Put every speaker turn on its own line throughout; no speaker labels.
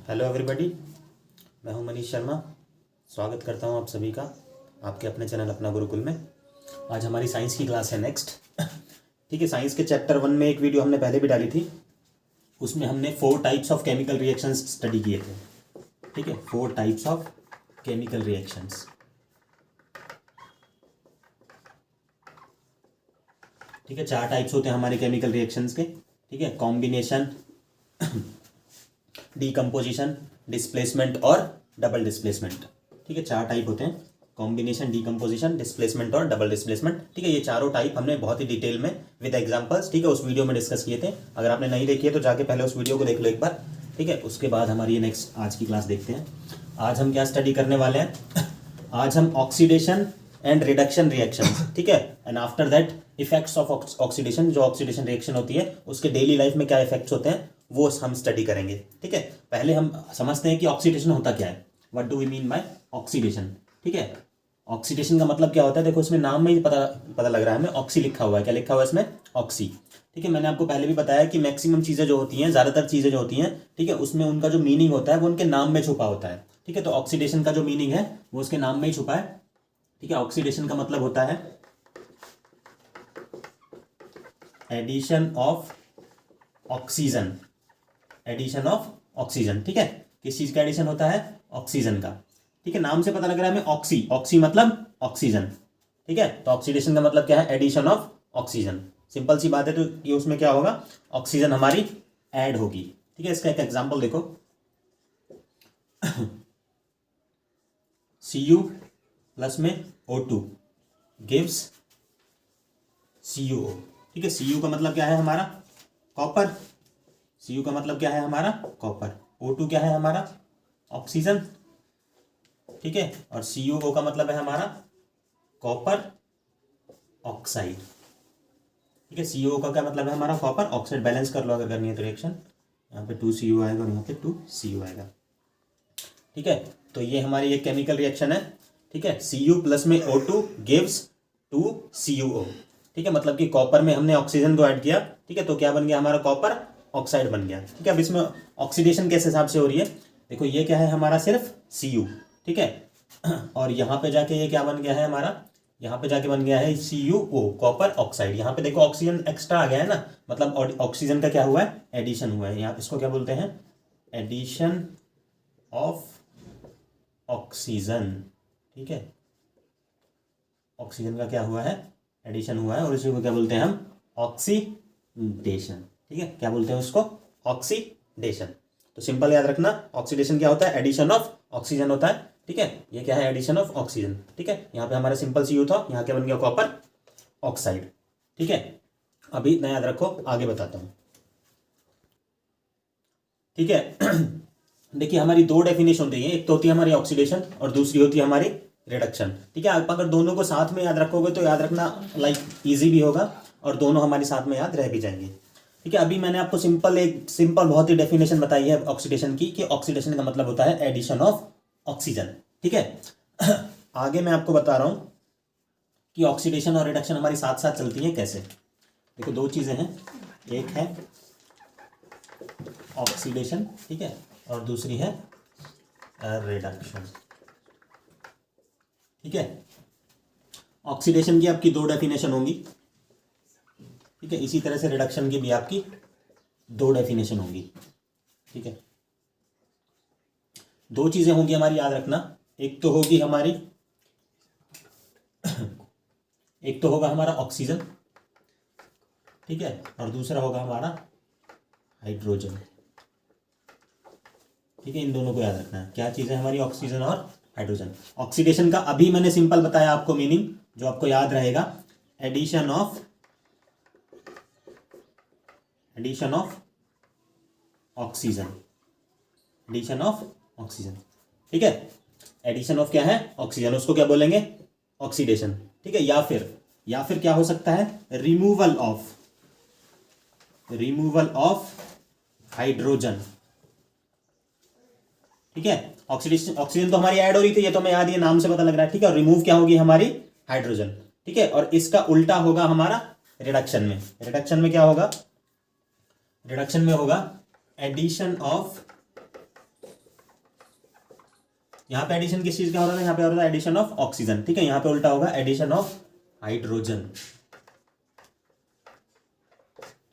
Hello everybody, मैं हूं मनीष शर्मा। स्वागत करता हूं आप सभी का आपके अपने चैनल अपना गुरुकुल में। आज हमारी साइंस की क्लास है नेक्स्ट। ठीक है, साइंस के चैप्टर 1 में एक वीडियो हमने पहले भी डाली थी। उसमें हमने 4 types of chemical reactions study किए थे। ठीक है, 4 टाइप्स ऑफ केमिकल रिएक्शंस। ठीक है, 4 टाइप्स होते हैं हमारे केमिकल रिएक्शंस के। ठीक है, कॉम्बिनेशन, डीकम्पोजिशन, डिस्प्लेसमेंट और डबल डिस्प्लेसमेंट। ठीक है, 4 टाइप होते हैं, कॉम्बिनेशन, डीकम्पोजिशन, डिस्प्लेसमेंट और डबल डिस्प्लेसमेंट। ठीक है, ये चारों टाइप हमने बहुत ही डिटेल में विद एग्जांपल्स, ठीक है, उस वीडियो में डिस्कस किए थे। अगर आपने नहीं देखी है तो जाके पहले उस वीडियो को देख लो एक बार। ठीक है, उसके बाद हमारी ये नेक्स्ट आज की क्लास देखते हैं। आज हम क्या स्टडी करने वाले हैं? आज हम ऑक्सीडेशन एंड रिडक्शन रिएक्शंस, ठीक है, and after that effects of oxidation. जो ऑक्सीडेशन रिएक्शन होती है उसके डेली लाइफ में क्या इफेक्ट्स होते हैं वो हम स्टडी करेंगे। ठीक है, पहले हम समझते हैं कि ऑक्सीडेशन होता क्या है। What do we mean by oxidation? ठीक है, ऑक्सीडेशन का मतलब क्या होता है? देखो, इसमें नाम में ही पता लग रहा है हमें। ऑक्सी लिखा हुआ है, क्या लिखा हुआ है इसमें? ऑक्सी। ठीक है, मैंने आपको पहले भी बताया कि मैक्सिमम चीज़ें जो होती हैं, ज़्यादातर चीज़ें जो होती हैं, ठीक है, उसमें उनका जो मीनिंग होता है वो उनके नाम में छुपा होता है। ठीक है, तो ऑक्सीडेशन का जो मीनिंग है वो उसके नाम में ही छुपा है। ठीक है, ऑक्सीडेशन का मतलब होता है addition of oxygen. Addition of oxygen. ठीक है, किस चीज का एडिशन होता है? ऑक्सीजन का। ठीक है, नाम से पता लग रहा है हमें ऑक्सी। ऑक्सी मतलब ऑक्सीजन। ठीक है, तो ऑक्सीडेशन का मतलब क्या है? Addition of oxygen. सिंपल सी बात है, तो ये उसमें क्या होगा? ऑक्सीजन हमारी ऐड होगी। ठीक है, इसका एक एग्जांपल देखो। Cu प्लस में O2 गिव्स CuO। ठीक है, Cu का मतलब क्या है हमारा? कॉपर। Cu का मतलब क्या है हमारा? कॉपर। O2 क्या है हमारा? ऑक्सीजन। ठीक है, और CuO का मतलब है हमारा कॉपर ऑक्साइड। ठीक है, CuO का क्या मतलब है हमारा? Copper oxide. बैलेंस कर लो अगर करनी है तो रिएक्शन। यहाँ पे 2Cu आएगा और यहाँ पे 2Cu आएगा। ठीक है, तो ये हमारी एक केमिकल रिएक्शन है। ठीक है, Cu प्लस में O2 गिव्स 2CuO। ठीक है, मतलब कि कॉपर में हमने ऑक्सीजन को ऐड किया। ठीक है, तो क्या बन गया हमारा? कॉपर ऑक्साइड बन गया। ठीक है, अब इसमें ऑक्सीडेशन किस हिसाब से हो रही है? देखो, ये क्या है हमारा? सिर्फ Cu। ठीक है, और यहाँ पे जाके ये क्या बन गया है हमारा? यहाँ पे जाके बन गया है CuO, कॉपर ऑक्साइड। यहाँ पे देखो ऑक्सीजन एक्स्ट्रा आ गया है ना, मतलब ऑक्सीजन का क्या हुआ है? एडिशन हुआ है। यहाँ इसको क्या बोलते हैं? Addition of oxygen. ठीक है, ऑक्सीजन का क्या हुआ है? एडिशन हुआ है, और इसी को क्या बोलते हैं हम? ऑक्सीडेशन। ठीक है, क्या बोलते हैं उसको? ऑक्सीडेशन। तो सिंपल याद रखना, ऑक्सीडेशन क्या होता है? एडिशन ऑफ ऑक्सीजन होता है। ठीक है, ये क्या है? Addition of oxygen. ठीक है, यहाँ पे हमारा सिंपल Cu था, यहाँ क्या बन गया? Copper oxide. ठीक है, अभी नया याद रखो, आगे बताता हूँ। ठीक है, देखिए हमारी 2 डेफिनेशन होती है। एक तो होती है हमारी ऑक्सीडेशन और दूसरी होती है हमारी रिडक्शन। ठीक है, आप अगर दोनों को साथ में याद रखोगे तो याद रखना लाइक इजी भी होगा और दोनों हमारे साथ में याद रह भी जाएंगे। ठीक है, अभी मैंने आपको सिंपल बहुत ही डेफिनेशन बताई है ऑक्सीडेशन की, कि ऑक्सीडेशन का मतलब होता है एडिशन ऑफ ऑक्सीजन। ठीक है, आगे मैं आपको बता रहा हूं कि ऑक्सीडेशन और रिडक्शन हमारी साथ साथ चलती है कैसे। देखो, 2 चीजें हैं, एक है ऑक्सीडेशन, ठीक है, और दूसरी है रिडक्शन। ठीक है, ऑक्सीडेशन की आपकी 2 डेफिनेशन होंगी। ठीक है, इसी तरह से रिडक्शन की भी आपकी 2 डेफिनेशन होंगी। ठीक है, 2 चीजें होंगी हमारी, याद रखना। एक तो होगी हमारी एक तो होगा हमारा ऑक्सीजन, ठीक है, और दूसरा होगा हमारा हाइड्रोजन। ठीक है, इन दोनों को याद रखना है। क्या चीज़ है हमारी? ऑक्सीजन और हाइड्रोजन। ऑक्सीडेशन का अभी मैंने सिंपल बताया आपको मीनिंग, जो आपको याद रहेगा, addition of oxygen. Addition of oxygen. ठीक है, एडिशन ऑफ क्या है? ऑक्सीजन, उसको क्या बोलेंगे? ऑक्सीडेशन। ठीक है, या फिर क्या हो सकता है? Removal of hydrogen. ठीक है, ऑक्सीजन तो हमारी ऐड हो रही थी, ये तो मैं याद, ये नाम से पता लग रहा है। ठीक है, रिमूव क्या होगी हमारी? हाइड्रोजन। ठीक है, और इसका उल्टा होगा हमारा रिडक्शन में। रिडक्शन में क्या होगा? रिडक्शन में होगा एडिशन ऑफ यहाँ पे एडिशन किस चीज का हो रहा था, यहाँ पे हो रहा था एडिशन ऑफ ऑक्सीजन, ठीक है। यहाँ पे उल्टा होगा एडिशन ऑफ हाइड्रोजन,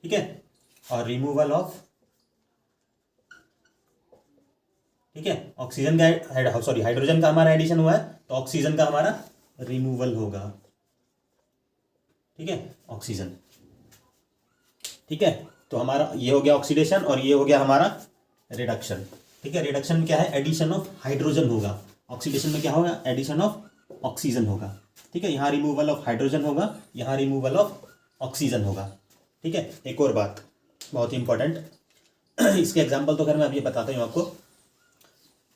ठीक है, और रिमूवल ऑफ, ठीक है, ऑक्सीजन का सॉरी हाइड्रोजन का हमारा एडिशन हुआ है तो ऑक्सीजन का हमारा रिमूवल होगा, ठीक है, ऑक्सीजन, ठीक है। तो हमारा ये हो गया ऑक्सीडेशन और ये हो गया हमारा रिडक्शन, ठीक है। रिडक्शन में क्या है, एडिशन ऑफ हाइड्रोजन होगा, ऑक्सीडेशन में क्या होगा, एडिशन ऑफ ऑक्सीजन होगा, ठीक है। यहाँ रिमूवल ऑफ हाइड्रोजन होगा, यहाँ रिमूवल ऑफ ऑक्सीजन होगा, ठीक है। एक और बात बहुत ही इंपॉर्टेंट, इसके एग्जाम्पल तो खैर मैं अभी बताता हूँ आपको।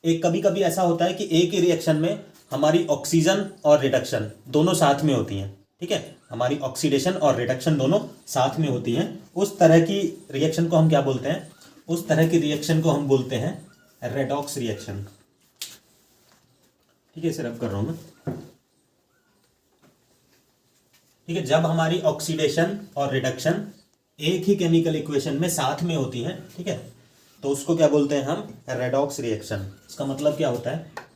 एक कभी कभी ऐसा होता है कि एक ही रिएक्शन में हमारी ऑक्सीजन और रिडक्शन दोनों साथ में होती हैं, ठीक है, हमारी ऑक्सीडेशन और रिडक्शन दोनों साथ में होती हैं। उस तरह की रिएक्शन को हम क्या बोलते हैं, उस तरह की रिएक्शन को हम बोलते हैं रेडॉक्स रिएक्शन, ठीक है। इसे रब कर रहा हूं मैं, ठीक है। जब हमारी ऑक्सीडेशन और रिडक्शन एक ही केमिकल इक्वेशन में साथ में होती हैं, ठीक है, तो उसको क्या बोलते हैं हम, रेडॉक्स रिएक्शन। इसका मतलब क्या होता है,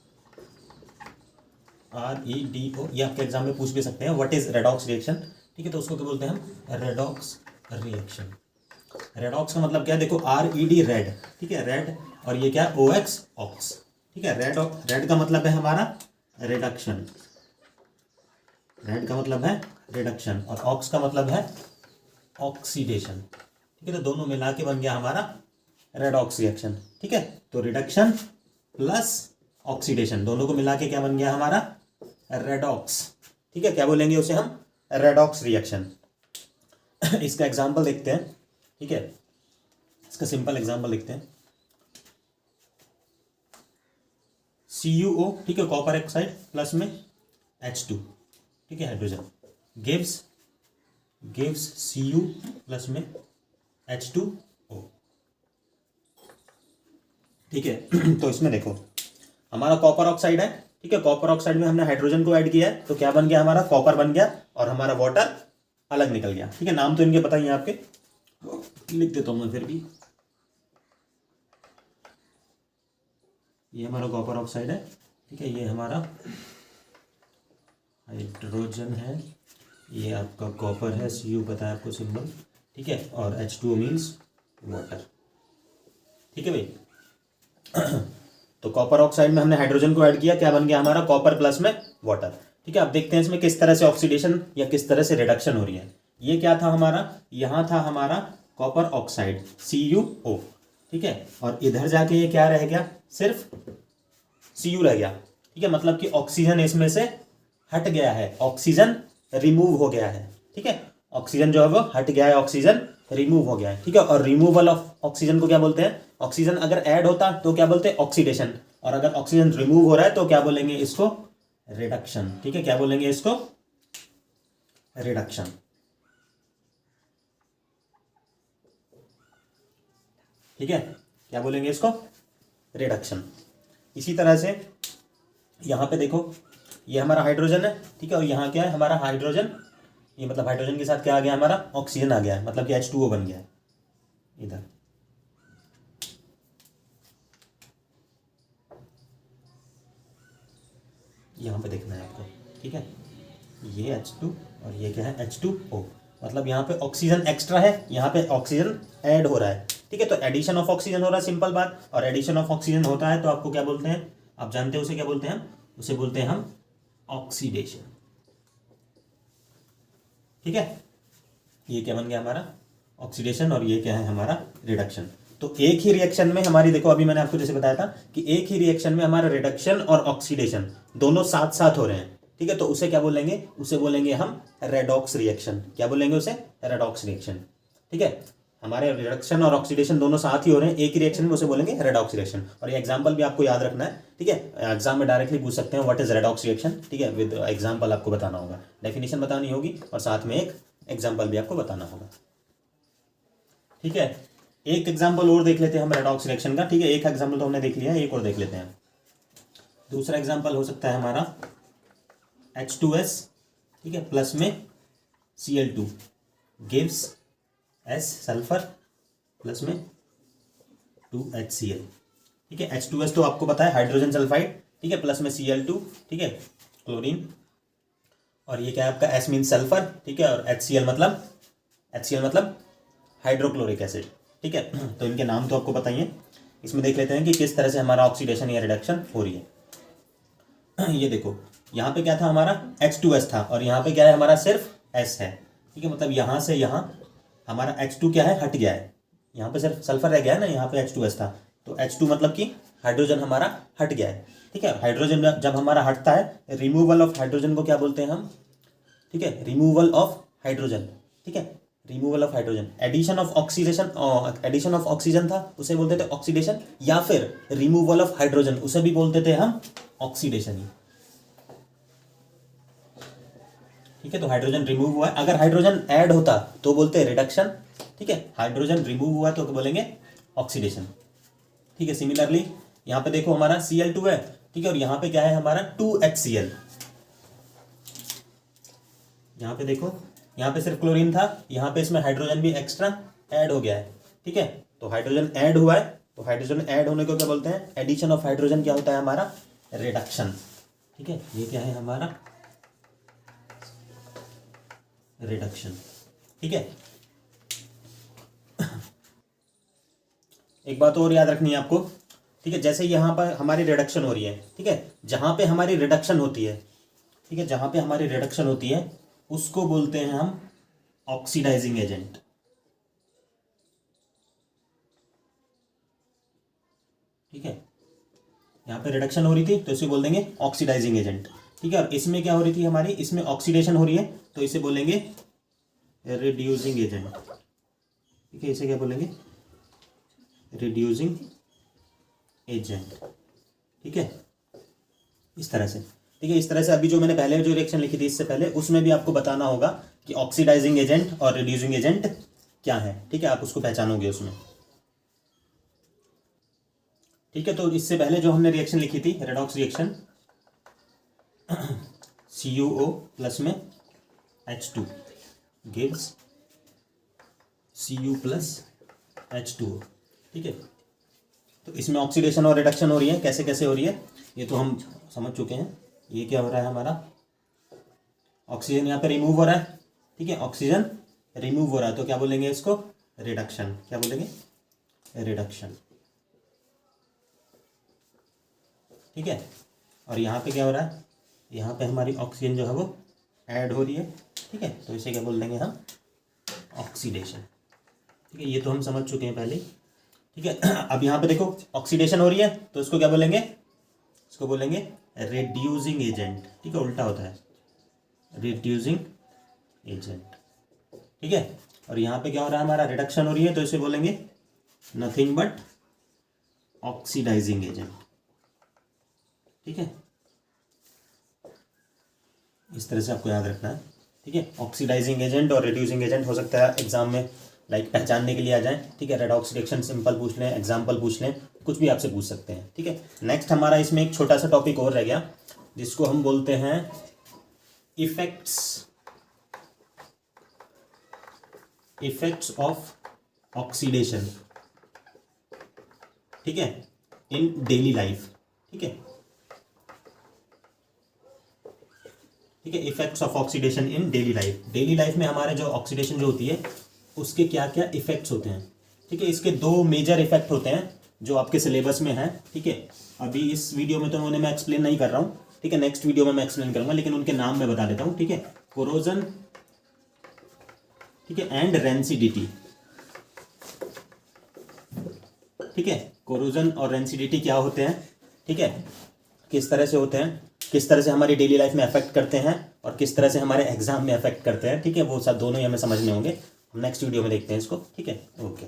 REDO, ये आपके एग्जाम में पूछ भी सकते हैं, व्हाट इज रेडॉक्स रिएक्शन, ठीक है। तो उसको क्या बोलते हैं हम, रेडॉक्स रिएक्शन। रेडॉक्स का मतलब क्या है, देखो RED रेड, ठीक है, रेड, और ये क्या है, OX ऑक्स, ठीक है। रेड का मतलब है हमारा रिडक्शन, रेड का मतलब है रिडक्शन, और ऑक्स का मतलब है ऑक्सीडेशन, ठीक है। तो दोनों मिला के बन गया हमारा रेडॉक्स रिएक्शन, ठीक है। तो रिडक्शन प्लस ऑक्सीडेशन दोनों को मिला के क्या बन गया हमारा, रेडॉक्स, ठीक है। क्या बोलेंगे उसे हम, रेडॉक्स रिएक्शन। इसका एग्जांपल देखते हैं, ठीक है, इसका सिंपल एग्जांपल देखते हैं। CuO, ठीक है, कॉपर ऑक्साइड प्लस में H2, ठीक है, हाइड्रोजन, गिव्स Cu प्लस में H2O, ठीक है। तो इसमें देखो हमारा कॉपर ऑक्साइड है, ठीक है, कॉपर ऑक्साइड में हमने हाइड्रोजन को ऐड किया है तो क्या बन गया हमारा, कॉपर बन गया और हमारा वाटर अलग निकल गया, ठीक है। नाम तो इनके पता ही है आपके, लिख देता हूं मैं फिर भी। ये हमारा कॉपर ऑक्साइड है, ठीक है, ये हमारा हाइड्रोजन है, ये आपका कॉपर है, Cu पता है आपको सिंबल, ठीक है, और H2O मीन्स वाटर, ठीक है भाई। तो कॉपर ऑक्साइड में हमने हाइड्रोजन को ऐड किया, क्या बन गया हमारा, कॉपर प्लस में वाटर, ठीक है। अब देखते हैं इसमें किस तरह से ऑक्सीडेशन या किस तरह से रिडक्शन हो रही है। ये क्या था हमारा, यहाँ था हमारा कॉपर ऑक्साइड CuO, ठीक है, और इधर जाके ये क्या रह गया, सिर्फ Cu रह गया, ठीक है। मतलब कि ऑक्सीजन इसमें से हट गया है, ऑक्सीजन रिमूव हो गया है, ठीक है, ऑक्सीजन जो है वो हट गया है, ऑक्सीजन रिमूव हो गया है, ठीक है। और रिमूवल ऑफ ऑक्सीजन को क्या बोलते हैं, ऑक्सीजन अगर ऐड होता तो क्या बोलते हैं, ऑक्सीडेशन, और अगर ऑक्सीजन रिमूव हो रहा है तो क्या बोलेंगे इसको, रिडक्शन, ठीक है। क्या बोलेंगे इसको, रिडक्शन, ठीक है। क्या बोलेंगे इसको, रिडक्शन। इसी तरह से यहां पे देखो, ये हमारा हाइड्रोजन है, ठीक है, और यहाँ क्या है हमारा हाइड्रोजन, ये मतलब हाइड्रोजन के साथ क्या आ गया हमारा, ऑक्सीजन आ गया है, मतलब कि H2O बन गया है इधर, यहाँ पे देखना है आपको, ठीक है। ये H2 और ये क्या है, H2O, मतलब यहाँ पे ऑक्सीजन एक्स्ट्रा है, यहाँ पे ऑक्सीजन ऐड हो रहा है, ठीक है। तो एडिशन ऑफ ऑक्सीजन हो रहा है, सिंपल बात। और एडिशन ऑफ ऑक्सीजन होता है तो आपको क्या बोलते हैं, आप जानते हैं उसे क्या बोलते हैं, उसे बोलते हैं हम ऑक्सीडेशन, ठीक है। ये क्या बन गया हमारा, ऑक्सीडेशन, और ये क्या है हमारा, रिडक्शन। तो एक ही रिएक्शन में हमारी, देखो अभी मैंने आपको जैसे बताया था कि एक ही रिएक्शन में हमारा रिडक्शन और ऑक्सीडेशन दोनों साथ साथ हो रहे हैं, ठीक है। तो उसे क्या बोलेंगे, उसे बोलेंगे हम रेडॉक्स रिएक्शन। क्या बोलेंगे उसे, रेडॉक्स रिएक्शन, ठीक है। हमारे रिडक्शन और ऑक्सीडेशन दोनों साथ ही हो रहे हैं एक ही रिएक्शन में, उसे बोलेंगे रेडॉक्स रिएक्शन। और ये एग्जांपल भी आपको याद रखना है, ठीक है। एग्जाम में डायरेक्टली पूछ सकते हैं व्हाट इज रेडॉक्स रिएक्शन, ठीक है, विद एग्जांपल आपको बताना होगा, डेफिनेशन बतानी होगी और साथ में एक एग्जाम्पल भी आपको बताना होगा, ठीक है। एक एग्जाम्पल और देख लेते हैं हम रेडॉक्स रिएक्शन का, ठीक है। एक एग्जाम्पल तो हमने देख लिया है, एक और देख लेते हैं। दूसरा एग्जाम्पल हो सकता है हमारा H2S, ठीक है, प्लस में Cl2 gives S sulphur plus में 2HCl, ठीक है। H2S तो आपको पता है हाइड्रोजन सल्फाइड, ठीक है, प्लस में Cl2, ठीक है, क्लोरीन, और ये क्या है आपका S मीन सल्फर, ठीक है, और HCl मतलब हाइड्रोक्लोरिक एसिड, ठीक है। तो इनके नाम तो आपको पता ही है। इसमें देख लेते हैं कि किस तरह से हमारा ऑक्सीडेशन या रिडक्शन हो रही है। ये देखो, यहाँ पे क्या था हमारा H2S था, और यहाँ पे क्या है हमारा सिर्फ S है, ठीक है, मतलब यहाँ से यहाँ हमारा H2 क्या है, हट गया है, यहाँ पे सिर्फ सल्फर रह गया है ना, यहाँ पे H2S था, तो H2 मतलब कि हाइड्रोजन हमारा हट गया है, ठीक है। हाइड्रोजन जब हमारा हटता है, रिमूवल ऑफ हाइड्रोजन को क्या बोलते हैं हम, ठीक है, रिमूवल ऑफ हाइड्रोजन, ठीक है, removal of hydrogen. Addition of oxygen था, उसे बोलते थे ऑक्सीडेशन, या फिर रिमूवल ऑफ हाइड्रोजन, उसे भी बोलते थे हम ऑक्सीडेशन ही, ठीक है। तो हाइड्रोजन रिमूव हुआ है, अगर हाइड्रोजन ऐड होता तो बोलते हैं रिडक्शन, ठीक है, हाइड्रोजन रिमूव हुआ तो बोलेंगे ऑक्सीडेशन, ठीक है। सिमिलरली यहाँ पे देखो हमारा Cl2 है, ठीक है, और यहाँ पे क्या है हमारा 2HCl, यहाँ पे देखो, यहाँ पे सिर्फ क्लोरीन था, यहाँ पे इसमें हाइड्रोजन भी एक्स्ट्रा ऐड हो गया है, ठीक है। तो हाइड्रोजन ऐड हुआ है, तो हाइड्रोजन ऐड होने को क्या बोलते हैं, एडिशन ऑफ हाइड्रोजन क्या होता है हमारा, रिडक्शन, ठीक है। ये क्या है हमारा रिडक्शन, ठीक है। एक बात और याद रखनी है आपको, ठीक है, जैसे यहाँ पर हमारी रिडक्शन हो रही है, ठीक है, जहाँ पे हमारी रिडक्शन होती है, ठीक है, जहाँ पे हमारी रिडक्शन होती है उसको बोलते हैं हम ऑक्सीडाइजिंग एजेंट, ठीक है। यहाँ पे रिडक्शन हो रही थी तो इसे बोल देंगे ऑक्सीडाइजिंग एजेंट, ठीक है। और इसमें क्या हो रही थी हमारी, इसमें ऑक्सीडेशन हो रही है तो इसे बोलेंगे रिड्यूसिंग एजेंट, ठीक है, इसे क्या बोलेंगे, रिड्यूसिंग एजेंट, ठीक है, इस तरह से, ठीक है। इस तरह से अभी जो मैंने पहले जो रिएक्शन लिखी थी इससे पहले, उसमें भी आपको बताना होगा कि ऑक्सीडाइजिंग एजेंट और रिड्यूसिंग एजेंट क्या है, ठीक है, आप उसको पहचानोगे उसमें, ठीक है। तो इससे पहले जो हमने रिएक्शन लिखी थी रेडॉक्स रिएक्शन, CuO प्लस में H2 gives Cu plus H2O, ठीक है। तो इसमें ऑक्सीडेशन और रिडक्शन हो रही है, कैसे कैसे हो रही है ये तो हम समझ चुके हैं। ये क्या हो रहा है हमारा, ऑक्सीजन यहाँ पे रिमूव हो रहा है, ठीक है, ऑक्सीजन रिमूव हो रहा है तो क्या बोलेंगे इसको, रिडक्शन, क्या बोलेंगे, रिडक्शन, ठीक है। और यहाँ पे क्या हो रहा है, यहाँ पे हमारी ऑक्सीजन जो है वो ऐड हो रही है, ठीक है, तो इसे क्या बोल देंगे हम, ऑक्सीडेशन, ठीक है। ये तो हम समझ चुके हैं पहले, ठीक है। अब यहाँ पे देखो ऑक्सीडेशन हो रही है तो इसको क्या बोलेंगे, इसको बोलेंगे रिड्यूसिंग एजेंट, ठीक है, उल्टा होता है, रिड्यूसिंग एजेंट, ठीक है। और यहाँ पे क्या हो रहा है हमारा, रिडक्शन हो रही है तो इसे बोलेंगे नथिंग बट ऑक्सीडाइजिंग एजेंट, ठीक है। इस तरह से आपको याद रखना है, ठीक है। ऑक्सीडाइजिंग एजेंट और रिड्यूसिंग एजेंट हो सकता है एग्जाम में लाइक पहचानने के लिए आ जाए, ठीक है। रेडॉक्स रिएक्शन सिंपल पूछ लें, एग्जाम्पल पूछ लें, कुछ भी आपसे पूछ सकते हैं, ठीक है। नेक्स्ट हमारा इसमें एक छोटा सा टॉपिक और रह गया जिसको हम बोलते हैं इफेक्ट्स ऑफ ऑक्सीडेशन, ठीक है, इन डेली लाइफ, ठीक है, ठीक है। Effects of oxidation in daily life, daily life में हमारे जो ऑक्सीडेशन जो होती है उसके क्या क्या इफेक्ट्स होते हैं, ठीक है। इसके दो मेजर इफेक्ट होते हैं जो आपके सिलेबस में है, ठीक है। अभी इस वीडियो में तो उन्हें मैं एक्सप्लेन नहीं कर रहा हूँ, ठीक है, नेक्स्ट वीडियो में मैं एक्सप्लेन करूंगा, लेकिन उनके नाम मैं बता देता हूँ, ठीक है। कोरोजन, ठीक है, एंड रेंसिडिटी, ठीक है। कोरोजन और रेंसिडिटी क्या होते हैं, ठीक है, किस तरह से होते हैं, किस तरह से हमारी डेली लाइफ में अफेक्ट करते हैं और किस तरह से हमारे एग्जाम में अफेक्ट करते हैं, ठीक है, वो सब दोनों ही हमें समझने होंगे। हम नेक्स्ट वीडियो में देखते हैं इसको, ठीक है, ओके।